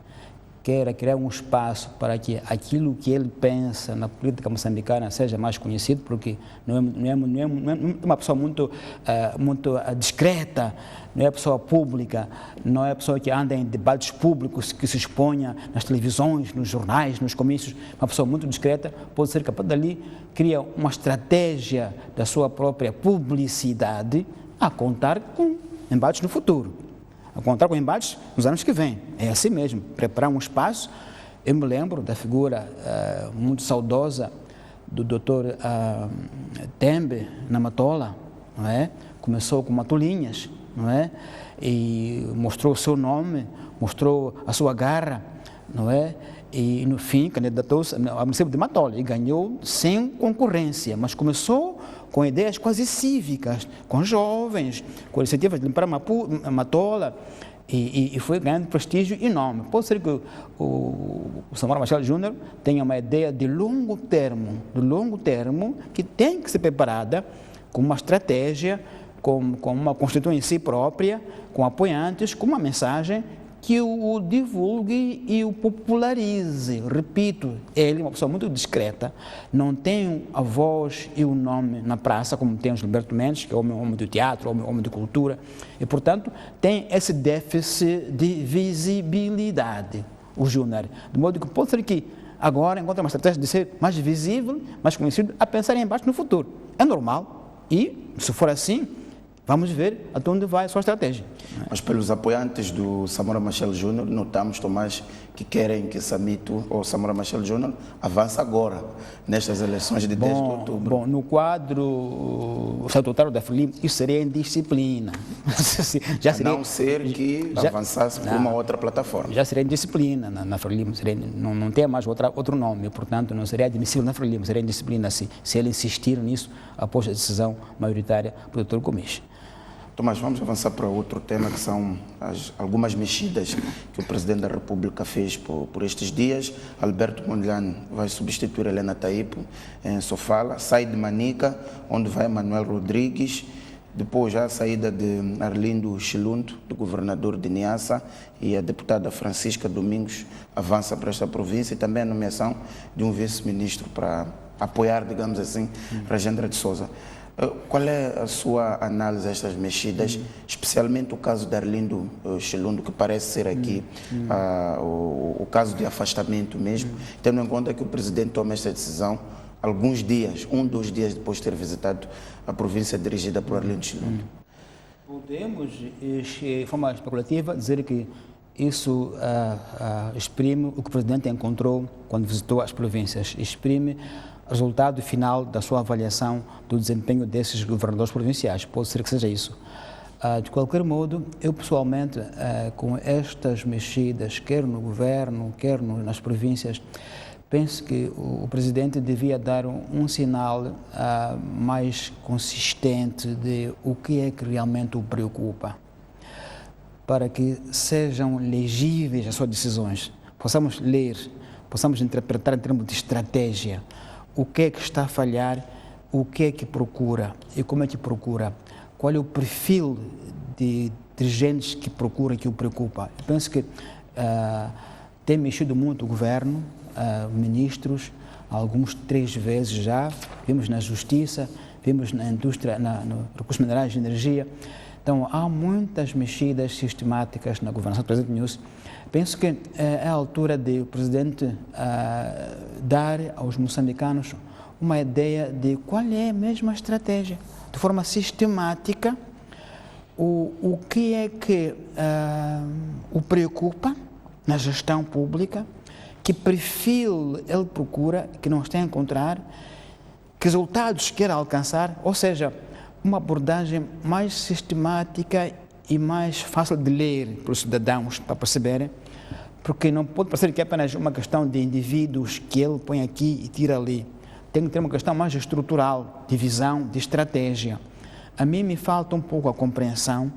queira criar um espaço para que aquilo que ele pensa na política moçambicana seja mais conhecido, porque não é uma pessoa muito discreta, não é uma pessoa pública, não é uma pessoa que anda em debates públicos, que se exponha nas televisões, nos jornais, nos comícios, uma pessoa muito discreta. Pode ser que a partir dali cria uma estratégia da sua própria publicidade a contar com embates no futuro, a contar com embates nos anos que vêm. É assim mesmo, preparar um espaço. Eu me lembro da figura muito saudosa do Dr. Tembe na Matola, não é? Começou com Matolinhas, não é? E mostrou o seu nome, mostrou a sua garra, não é? E no fim candidatou-se ao município de Matola e ganhou sem concorrência, mas começou com ideias quase cívicas, com jovens, com iniciativas de limpar a Matola, e foi ganhando prestígio e nome. Pode ser que o Samora Machel Júnior tenha uma ideia de longo termo, que tem que ser preparada com uma estratégia, com uma constituição em si própria, com apoiantes, com uma mensagem que o divulgue e o popularize. Repito, ele é uma pessoa muito discreta, não tem a voz e o nome na praça, como tem o Gilberto Mendes, que é homem do teatro, homem de cultura, e, portanto, tem esse déficit de visibilidade, o Júnior. De modo que pode ser que agora encontre uma estratégia de ser mais visível, mais conhecido, a pensar em embaixo no futuro. É normal e, se for assim, vamos ver até onde vai a sua estratégia. Mas pelos apoiantes do Samora Machel Júnior, notamos, Tomás, que querem que Samito ou Samora Machel Júnior avance agora, nestas eleições de 10 de outubro. Bom, no quadro estatutário da FRELIM, isso seria indisciplina. Já seria, a não ser que avançasse por uma outra plataforma. Já seria indisciplina na FRELIM, não tem mais outro nome, portanto não seria admissível na FRELIM, seria indisciplina se ele insistir nisso após a decisão maioritária do Dr. Gomes. Tomás, vamos avançar para outro tema, que são algumas mexidas que o Presidente da República fez por estes dias. Alberto Mondlane vai substituir Helena Taipo em Sofala, sai de Manica, onde vai Manuel Rodrigues. Depois já a saída de Arlindo Chilundo, do governador de Niassa, e a deputada Francisca Domingos avança para esta província, e também a nomeação de um vice-ministro para apoiar, digamos assim, Rajendra de Souza. Qual é a sua análise a estas mexidas, especialmente o caso de Arlindo Chilundo, que parece ser aqui o caso de afastamento mesmo, tendo em conta que o Presidente toma esta decisão alguns dias, 2 dias depois de ter visitado a província dirigida por Arlindo Chilundo? Podemos, de forma especulativa, dizer que isso exprime o que o Presidente encontrou quando visitou as províncias, exprime resultado final da sua avaliação do desempenho desses governadores provinciais. Pode ser que seja isso. De qualquer modo, eu pessoalmente, com estas mexidas, quer no governo, quer nas províncias, penso que o Presidente devia dar um sinal mais consistente de o que é que realmente o preocupa, para que sejam legíveis as suas decisões, possamos ler, possamos interpretar em termos de estratégia, o que é que está a falhar, o que é que procura e como é que procura, qual é o perfil de dirigentes que procura, que o preocupa. Eu penso que tem mexido muito o governo, ministros, alguns 3 vezes já, vimos na justiça, vimos na indústria, no recursos minerais de energia. Então, há muitas mexidas sistemáticas na governação do Presidente News. Penso que é a altura de o Presidente dar aos moçambicanos uma ideia de qual é a mesma estratégia, de forma sistemática, o que é que o preocupa na gestão pública, que perfil ele procura, que não está a encontrar, que resultados quer alcançar, ou seja, uma abordagem mais sistemática e mais fácil de ler para os cidadãos, para perceberem, porque não pode parecer que é apenas uma questão de indivíduos que ele põe aqui e tira ali. Tem que ter uma questão mais estrutural, de visão, de estratégia. A mim me falta um pouco a compreensão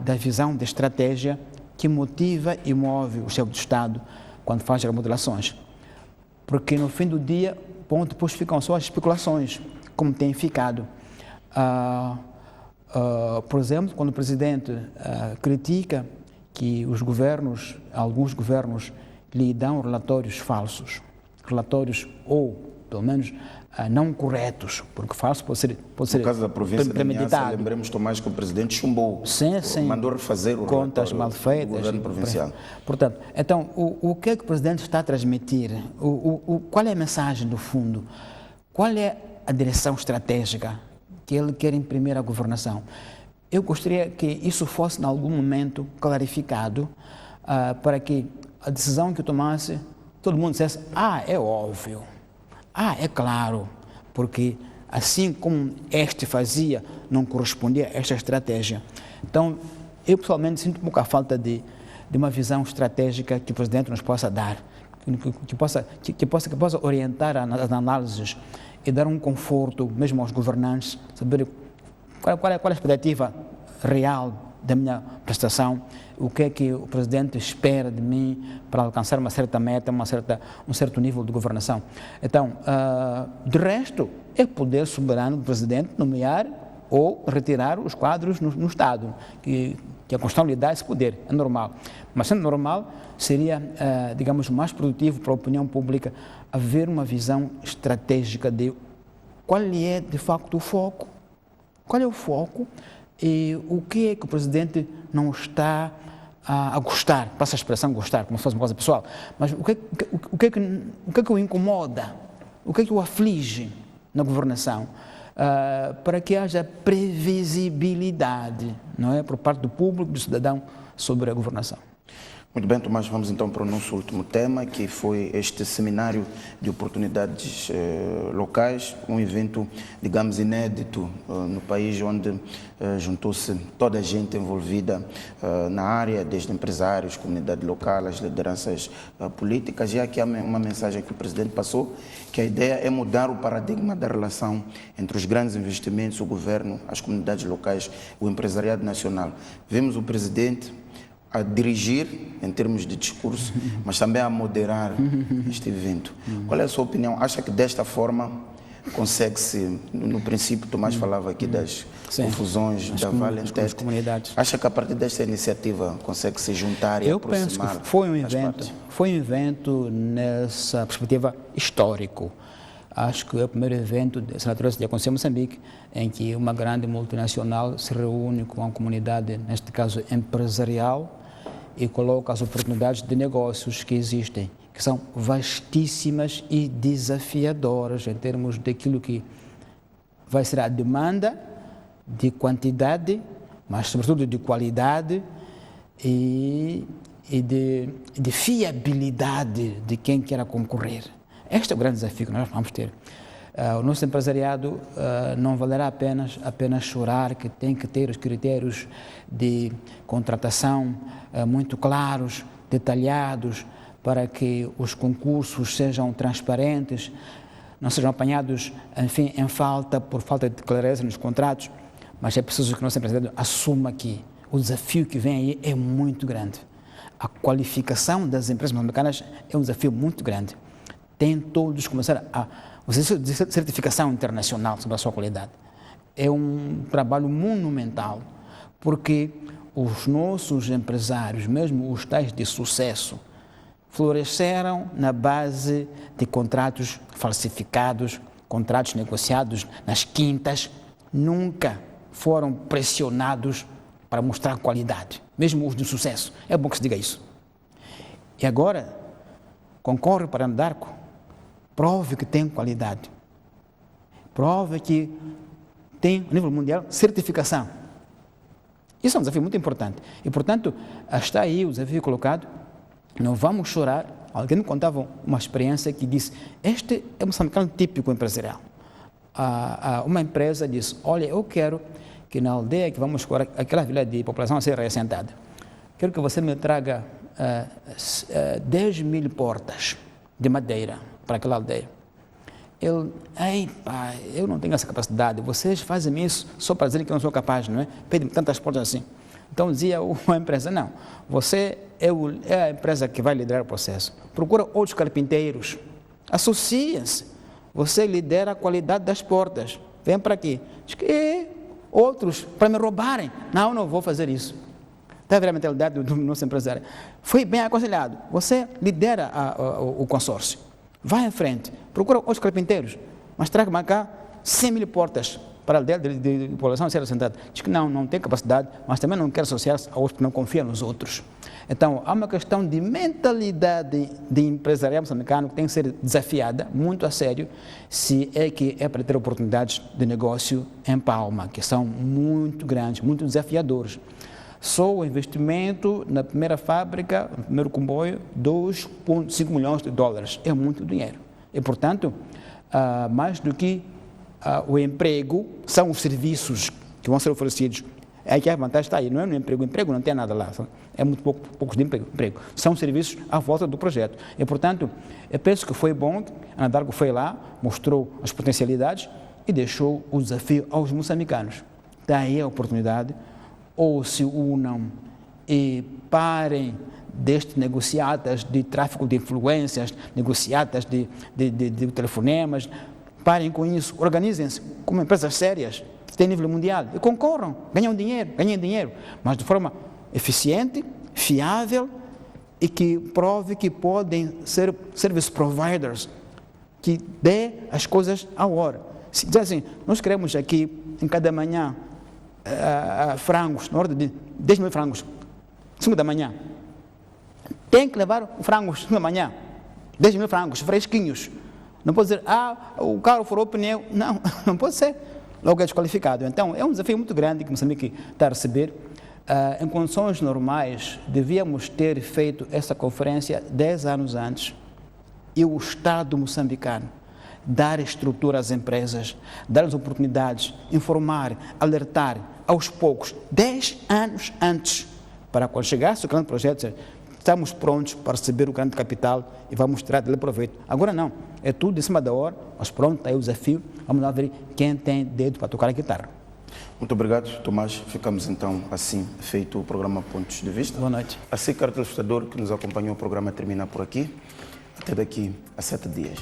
da visão, da estratégia que motiva e move o chefe de Estado quando faz remodelações. Porque no fim do dia, depois ficam só as especulações. como tem ficado. Por exemplo, quando o presidente critica que alguns governos lhe dão relatórios falsos, relatórios ou, pelo menos, não corretos, porque falso pode ser no caso da província de Niassa, lembremos, Tomás, que o presidente chumbou, mandou refazer o contas mal feitas do governo provincial. Portanto, então, o que é que o presidente está a transmitir? Qual é a mensagem do fundo? Qual é a direção estratégica que ele quer imprimir à governação? Eu gostaria que isso fosse, em algum momento, clarificado, para que a decisão que eu tomasse, todo mundo dissesse, é óbvio, é claro, porque assim como este fazia, não correspondia a esta estratégia. Então, eu pessoalmente sinto um pouco a falta de uma visão estratégica que o presidente nos possa dar, que possa orientar as análises e dar um conforto mesmo aos governantes, saber qual é a expectativa real da minha prestação, o que é que o presidente espera de mim para alcançar uma certa meta, um certo nível de governação. Então, de resto, é poder soberano do presidente nomear ou retirar os quadros no Estado, que a Constituição lhe dá esse poder, é normal. Mas sendo normal, seria, digamos, mais produtivo para a opinião pública haver uma visão estratégica de qual é, de facto, o foco, qual é o foco e o que é que o presidente não está a gostar, passa a expressão gostar, como se fosse uma coisa pessoal, mas o que é que o incomoda, o que é que o aflige na governação, para que haja previsibilidade, não é, por parte do público, do cidadão, sobre a governação. Muito bem, Tomás, vamos então para o nosso último tema, que foi este seminário de oportunidades locais, um evento, digamos, inédito no país, onde juntou-se toda a gente envolvida na área, desde empresários, comunidade local, as lideranças políticas. E aqui há uma mensagem que o presidente passou, que a ideia é mudar o paradigma da relação entre os grandes investimentos, o governo, as comunidades locais, o empresariado nacional. Vemos o presidente a dirigir, em termos de discurso, mas também a moderar este evento. Qual é a sua opinião? Acha que desta forma consegue-se, no princípio Tomás falava aqui das confusões da Valentete, acha que a partir desta iniciativa consegue-se juntar e aproximar? Eu penso que foi um evento nessa perspectiva histórico. Acho que é o primeiro evento dessa natureza que aconteceu em Moçambique, em que uma grande multinacional se reúne com a comunidade, neste caso empresarial, e coloca as oportunidades de negócios que existem, que são vastíssimas e desafiadoras em termos daquilo que vai ser a demanda de quantidade, mas sobretudo de qualidade e de fiabilidade de quem queira concorrer. Este é o grande desafio que nós vamos ter. O nosso empresariado não valerá apenas chorar, que tem que ter os critérios de contratação muito claros, detalhados, para que os concursos sejam transparentes, não sejam apanhados, enfim, por falta de clareza nos contratos, mas é preciso que o nosso empresariado assuma que o desafio que vem aí é muito grande. A qualificação das empresas moçambicanas é um desafio muito grande. Tem todos começar o de certificação internacional sobre a sua qualidade. É um trabalho monumental, porque os nossos empresários, mesmo os tais de sucesso, floresceram na base de contratos falsificados, contratos negociados nas quintas, nunca foram pressionados para mostrar qualidade, mesmo os de sucesso. É bom que se diga isso. E agora, concorre para Anadarko, prove que tem qualidade, prove que tem, a nível mundial, certificação. Isso é um desafio muito importante. E, portanto, está aí o desafio colocado. Não vamos chorar. Alguém me contava uma experiência que disse, este é um moçambicano típico empresarial. Uma empresa disse, olha, eu quero que na aldeia que vamos escolher, aquela vila de população a ser reassentada, quero que você me traga 10.000 portas de madeira para aquela aldeia. Eu não tenho essa capacidade, vocês fazem isso só para dizer que eu não sou capaz, não é? Pedem tantas portas assim. Então dizia uma empresa, não, você é a empresa que vai liderar o processo. Procura outros carpinteiros, associa-se, você lidera a qualidade das portas. vem para aqui. Diz que outros, para me roubarem. Não vou fazer isso. Está a ver a mentalidade do nosso empresário. Foi bem aconselhado. Você lidera o consórcio. Vai em frente. Procura os carpinteiros. Mas traga cá 100 mil portas para a de população ser assentada. Diz que não tem capacidade, mas também não quer associar-se a outros que não confiam nos outros. Então, há uma questão de mentalidade de empresariado moçambicano que tem que ser desafiada, muito a sério, se é que é para ter oportunidades de negócio em Palma, que são muito grandes, muito desafiadores. Só o investimento na primeira fábrica, no primeiro comboio, 2,5 milhões de dólares. É muito dinheiro. E, portanto, mais do que o emprego, são os serviços que vão ser oferecidos. É que a vantagem está aí, não é no emprego. O emprego não tem nada lá, é muito poucos de emprego. São serviços à volta do projeto. E, portanto, eu penso que foi bom, a Anadarko foi lá, mostrou as potencialidades e deixou o desafio aos moçambicanos. Daí a oportunidade, ou se unam e parem destes negociatas de tráfico de influências, negociatas de telefonemas, parem com isso, organizem-se como empresas sérias, que têm nível mundial, e concorram, ganhem dinheiro, mas de forma eficiente, fiável e que prove que podem ser service providers, que dê as coisas à hora. Se dizer assim, nós queremos aqui, em cada manhã, frangos, na ordem de 10 mil frangos, 5 da manhã. Tem que levar frangos 5 da manhã, 10 mil frangos, fresquinhos. Não pode dizer, o carro furou o pneu. Não pode ser. Logo é desqualificado. Então, é um desafio muito grande que Moçambique está a receber. Em condições normais, devíamos ter feito essa conferência 10 anos antes e o Estado moçambicano dar estrutura às empresas, dar as oportunidades, informar, alertar aos poucos, 10 anos antes, para quando chegasse o grande projeto, estamos prontos para receber o grande capital e vamos tirar dele proveito. Agora não, é tudo em cima da hora, mas pronto, está aí o desafio, vamos lá ver quem tem dedo para tocar a guitarra. Muito obrigado, Tomás. Ficamos então assim feito o programa Pontos de Vista. Boa noite. Assim, caro telespectador que nos acompanhou, o programa termina por aqui. Até daqui a 7 dias.